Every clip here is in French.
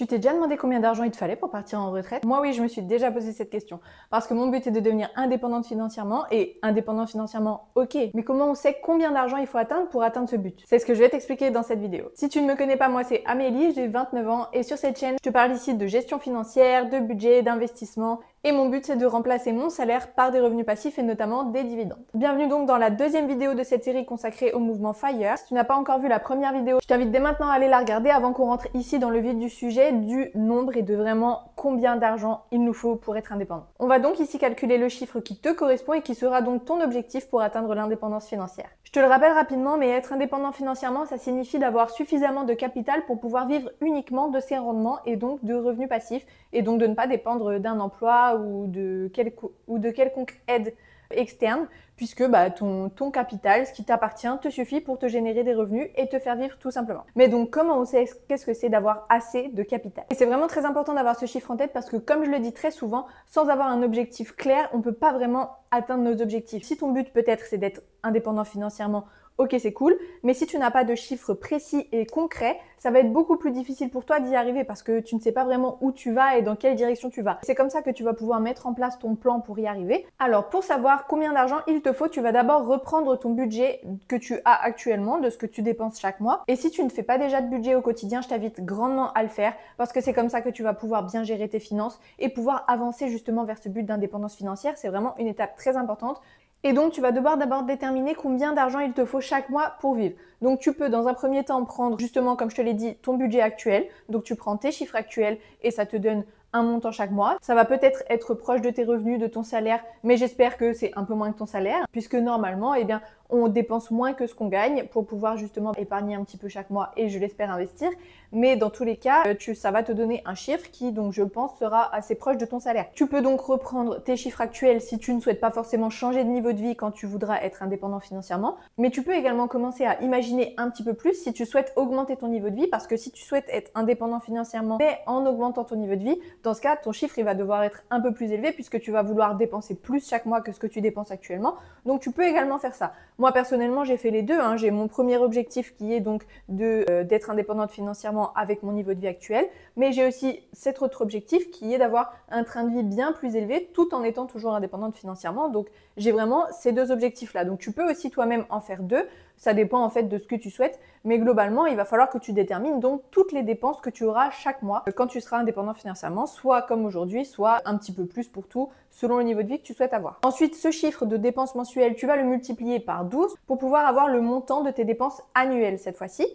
Tu t'es déjà demandé combien d'argent il te fallait pour partir en retraite? Moi oui, je me suis déjà posé cette question. Parce que mon but est de devenir indépendante financièrement et indépendante financièrement, ok. Mais comment on sait combien d'argent il faut atteindre pour atteindre ce but? C'est ce que je vais t'expliquer dans cette vidéo. Si tu ne me connais pas, moi c'est Amélie, j'ai 29 ans et sur cette chaîne, je te parle ici de gestion financière, de budget, d'investissement. Et mon but c'est de remplacer mon salaire par des revenus passifs et notamment des dividendes. Bienvenue donc dans la deuxième vidéo de cette série consacrée au mouvement FIRE. Si tu n'as pas encore vu la première vidéo, je t'invite dès maintenant à aller la regarder avant qu'on rentre ici dans le vif du sujet du nombre et de vraiment combien d'argent il nous faut pour être indépendant. On va donc ici calculer le chiffre qui te correspond et qui sera donc ton objectif pour atteindre l'indépendance financière. Je te le rappelle rapidement, mais être indépendant financièrement, ça signifie d'avoir suffisamment de capital pour pouvoir vivre uniquement de ses rendements et donc de revenus passifs et donc de ne pas dépendre d'un emploi ou de quelconque aide externe, puisque ton capital, ce qui t'appartient, te suffit pour te générer des revenus et te faire vivre tout simplement. Mais donc comment on sait qu'est-ce que c'est d'avoir assez de capital? Et c'est vraiment très important d'avoir ce chiffre en tête parce que comme je le dis très souvent, sans avoir un objectif clair, on ne peut pas vraiment atteindre nos objectifs. Si ton but peut-être c'est d'être indépendant financièrement, ok, c'est cool, mais si tu n'as pas de chiffres précis et concrets, ça va être beaucoup plus difficile pour toi d'y arriver parce que tu ne sais pas vraiment où tu vas et dans quelle direction tu vas. C'est comme ça que tu vas pouvoir mettre en place ton plan pour y arriver. Alors, pour savoir combien d'argent il te faut, tu vas d'abord reprendre ton budget que tu as actuellement, de ce que tu dépenses chaque mois. Et si tu ne fais pas déjà de budget au quotidien, je t'invite grandement à le faire parce que c'est comme ça que tu vas pouvoir bien gérer tes finances et pouvoir avancer justement vers ce but d'indépendance financière. C'est vraiment une étape très importante. Et donc, tu vas devoir d'abord déterminer combien d'argent il te faut chaque mois pour vivre. Donc, tu peux dans un premier temps prendre justement, comme je te l'ai dit, ton budget actuel. Donc, tu prends tes chiffres actuels et ça te donne un montant chaque mois. Ça va peut-être être proche de tes revenus, de ton salaire, mais j'espère que c'est un peu moins que ton salaire, puisque normalement, eh bien, on dépense moins que ce qu'on gagne pour pouvoir justement épargner un petit peu chaque mois et je l'espère investir. Mais dans tous les cas, ça va te donner un chiffre qui, donc je pense, sera assez proche de ton salaire. Tu peux donc reprendre tes chiffres actuels si tu ne souhaites pas forcément changer de niveau de vie quand tu voudras être indépendant financièrement. Mais tu peux également commencer à imaginer un petit peu plus si tu souhaites augmenter ton niveau de vie parce que si tu souhaites être indépendant financièrement mais en augmentant ton niveau de vie, dans ce cas, ton chiffre il va devoir être un peu plus élevé puisque tu vas vouloir dépenser plus chaque mois que ce que tu dépenses actuellement. Donc tu peux également faire ça. Moi personnellement, j'ai fait les deux. J'ai mon premier objectif qui est donc d'être indépendante financièrement avec mon niveau de vie actuel, mais j'ai aussi cet autre objectif qui est d'avoir un train de vie bien plus élevé tout en étant toujours indépendante financièrement. Donc j'ai vraiment ces deux objectifs-là. Donc tu peux aussi toi-même en faire deux. Ça dépend en fait de ce que tu souhaites, mais globalement, il va falloir que tu détermines donc toutes les dépenses que tu auras chaque mois quand tu seras indépendant financièrement, soit comme aujourd'hui, soit un petit peu plus pour tout, selon le niveau de vie que tu souhaites avoir. Ensuite, ce chiffre de dépenses mensuelles, tu vas le multiplier par 12 pour pouvoir avoir le montant de tes dépenses annuelles cette fois-ci.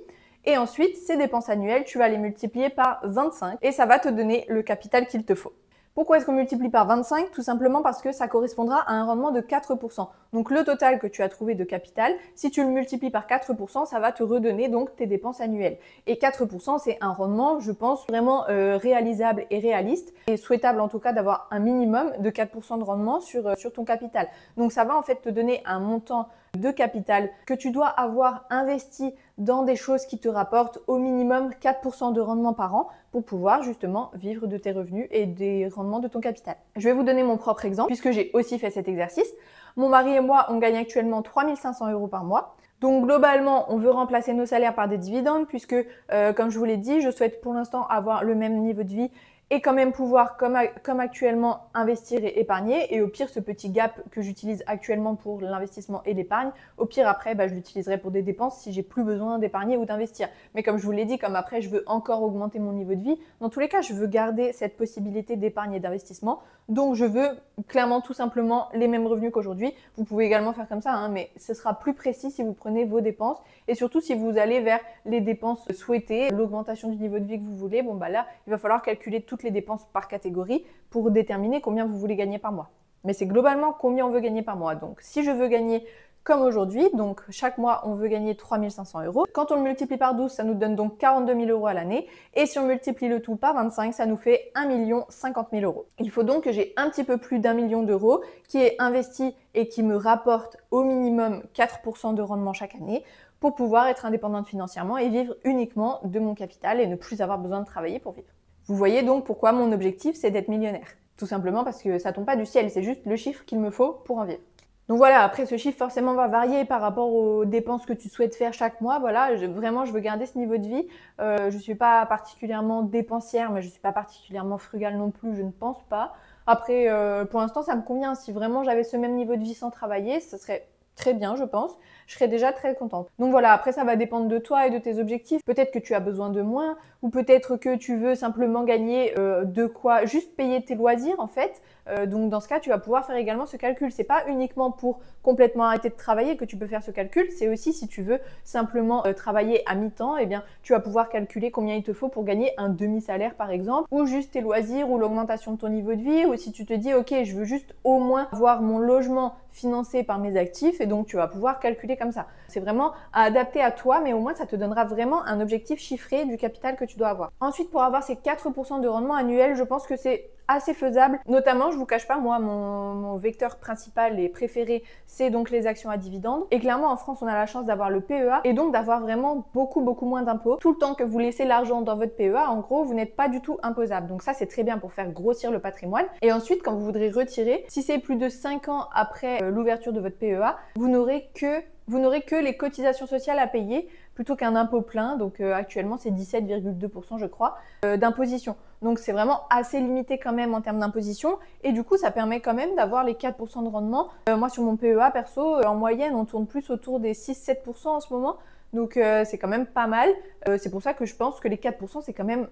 Et ensuite, ces dépenses annuelles, tu vas les multiplier par 25 et ça va te donner le capital qu'il te faut. Pourquoi est-ce qu'on multiplie par 25? Tout simplement parce que ça correspondra à un rendement de 4%. Donc le total que tu as trouvé de capital, si tu le multiplies par 4%, ça va te redonner donc tes dépenses annuelles. Et 4%, c'est un rendement, je pense, vraiment réalisable et réaliste et souhaitable en tout cas d'avoir un minimum de 4% de rendement sur ton capital. Donc ça va en fait te donner un montant de capital que tu dois avoir investi dans des choses qui te rapportent au minimum 4% de rendement par an pour pouvoir justement vivre de tes revenus et des rendements de ton capital. Je vais vous donner mon propre exemple puisque j'ai aussi fait cet exercice. Mon mari et moi, on gagne actuellement 3 500 € par mois. Donc globalement, on veut remplacer nos salaires par des dividendes puisque, comme je vous l'ai dit, je souhaite pour l'instant avoir le même niveau de vie et quand même pouvoir, comme actuellement, investir et épargner. Et au pire, ce petit gap que j'utilise actuellement pour l'investissement et l'épargne, au pire après, je l'utiliserai pour des dépenses si j'ai plus besoin d'épargner ou d'investir. Mais comme je vous l'ai dit, comme après, je veux encore augmenter mon niveau de vie, dans tous les cas, je veux garder cette possibilité d'épargne et d'investissement. Donc, je veux clairement tout simplement les mêmes revenus qu'aujourd'hui. Vous pouvez également faire comme ça, mais ce sera plus précis si vous prenez vos dépenses et surtout si vous allez vers les dépenses souhaitées, l'augmentation du niveau de vie que vous voulez. Là, il va falloir calculer toutes les dépenses par catégorie pour déterminer combien vous voulez gagner par mois. Mais c'est globalement combien on veut gagner par mois. Donc, si je veux gagner comme aujourd'hui, donc chaque mois, on veut gagner 3 500 €. Quand on le multiplie par 12, ça nous donne donc 42 000 € à l'année. Et si on multiplie le tout par 25, ça nous fait 1 50 000 €. Il faut donc que j'ai un petit peu plus d'1 million d'euros qui est investi et qui me rapporte au minimum 4% de rendement chaque année pour pouvoir être indépendante financièrement et vivre uniquement de mon capital et ne plus avoir besoin de travailler pour vivre. Vous voyez donc pourquoi mon objectif, c'est d'être millionnaire. Tout simplement parce que ça tombe pas du ciel, c'est juste le chiffre qu'il me faut pour en vivre. Donc voilà, après ce chiffre forcément va varier par rapport aux dépenses que tu souhaites faire chaque mois. Voilà, vraiment je veux garder ce niveau de vie. Je suis pas particulièrement dépensière, mais je suis pas particulièrement frugale non plus, je ne pense pas. Après, pour l'instant ça me convient. Si vraiment j'avais ce même niveau de vie sans travailler, ce serait très bien, je pense. Je serais déjà très contente. Donc voilà, après ça va dépendre de toi et de tes objectifs. Peut-être que tu as besoin de moins, ou peut-être que tu veux simplement gagner de quoi juste payer tes loisirs en fait. Donc dans ce cas, tu vas pouvoir faire également ce calcul. C'est pas uniquement pour complètement arrêter de travailler que tu peux faire ce calcul, c'est aussi si tu veux simplement travailler à mi-temps, eh bien tu vas pouvoir calculer combien il te faut pour gagner un demi-salaire par exemple, ou juste tes loisirs ou l'augmentation de ton niveau de vie, ou si tu te dis ok, je veux juste au moins avoir mon logement financé par mes actifs, et donc tu vas pouvoir calculer comme ça. C'est vraiment à adapter à toi, mais au moins ça te donnera vraiment un objectif chiffré du capital que tu dois avoir. Ensuite, pour avoir ces 4% de rendement annuel, je pense que c'est assez faisable. Notamment, je vous cache pas, moi, mon vecteur principal et préféré, c'est donc les actions à dividendes. Et clairement, en France, on a la chance d'avoir le PEA et donc d'avoir vraiment beaucoup moins d'impôts. Tout le temps que vous laissez l'argent dans votre PEA, en gros, vous n'êtes pas du tout imposable. Donc ça, c'est très bien pour faire grossir le patrimoine. Et ensuite, quand vous voudrez retirer, si c'est plus de 5 ans après l'ouverture de votre PEA, vous n'aurez que les cotisations sociales à payer plutôt qu'un impôt plein. Donc actuellement, c'est 17,2% je crois d'imposition. Donc c'est vraiment assez limité quand même en termes d'imposition. Et du coup, ça permet quand même d'avoir les 4% de rendement. Moi, sur mon PEA perso, en moyenne, on tourne plus autour des 6-7% en ce moment. Donc c'est quand même pas mal. C'est pour ça que je pense que les 4%, c'est quand même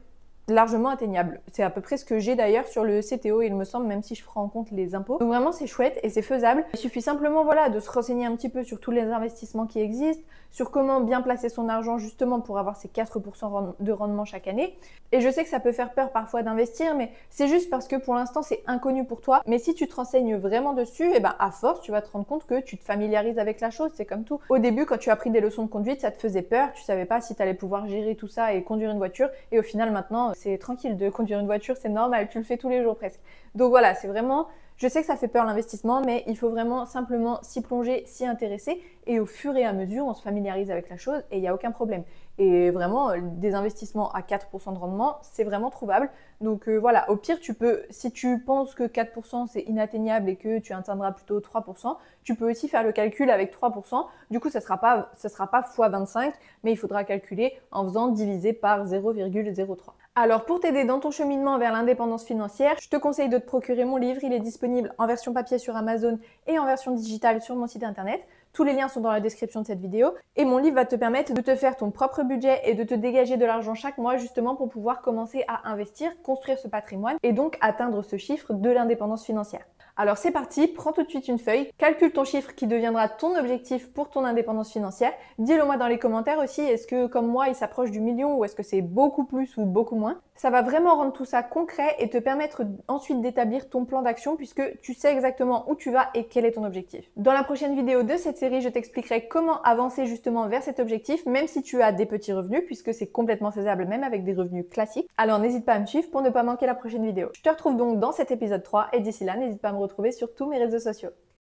largement atteignable. C'est à peu près ce que j'ai d'ailleurs sur le CTO, il me semble, même si je prends en compte les impôts. Donc vraiment c'est chouette et c'est faisable. Il suffit simplement voilà, de se renseigner un petit peu sur tous les investissements qui existent, sur comment bien placer son argent justement pour avoir ces 4% de rendement chaque année. Et je sais que ça peut faire peur parfois d'investir, mais c'est juste parce que pour l'instant c'est inconnu pour toi. Mais si tu te renseignes vraiment dessus, et ben à force tu vas te rendre compte que tu te familiarises avec la chose, c'est comme tout. Au début quand tu as pris des leçons de conduite, ça te faisait peur, tu savais pas si tu allais pouvoir gérer tout ça et conduire une voiture, et au final maintenant c'est tranquille de conduire une voiture, c'est normal, tu le fais tous les jours presque. Donc voilà, c'est vraiment, je sais que ça fait peur l'investissement, mais il faut vraiment simplement s'y plonger, s'y intéresser, et au fur et à mesure, on se familiarise avec la chose et il n'y a aucun problème. Et vraiment, des investissements à 4% de rendement, c'est vraiment trouvable. Donc voilà, au pire, tu peux, si tu penses que 4% c'est inatteignable et que tu atteindras plutôt 3%, tu peux aussi faire le calcul avec 3%. Du coup, ça sera pas x 25, mais il faudra calculer en faisant diviser par 0,03. Alors pour t'aider dans ton cheminement vers l'indépendance financière, je te conseille de te procurer mon livre. Il est disponible en version papier sur Amazon et en version digitale sur mon site internet. Tous les liens sont dans la description de cette vidéo. Et mon livre va te permettre de te faire ton propre budget et de te dégager de l'argent chaque mois justement pour pouvoir commencer à investir, construire ce patrimoine et donc atteindre ce chiffre de l'indépendance financière. Alors c'est parti, prends tout de suite une feuille, calcule ton chiffre qui deviendra ton objectif pour ton indépendance financière. Dis-le moi dans les commentaires aussi, est-ce que comme moi il s'approche du million ou est-ce que c'est beaucoup plus ou beaucoup moins? Ça va vraiment rendre tout ça concret et te permettre ensuite d'établir ton plan d'action puisque tu sais exactement où tu vas et quel est ton objectif. Dans la prochaine vidéo de cette série, je t'expliquerai comment avancer justement vers cet objectif même si tu as des petits revenus puisque c'est complètement faisable même avec des revenus classiques. Alors n'hésite pas à me suivre pour ne pas manquer la prochaine vidéo. Je te retrouve donc dans cet épisode 3 et d'ici là, n'hésite pas à me retrouver sur tous mes réseaux sociaux.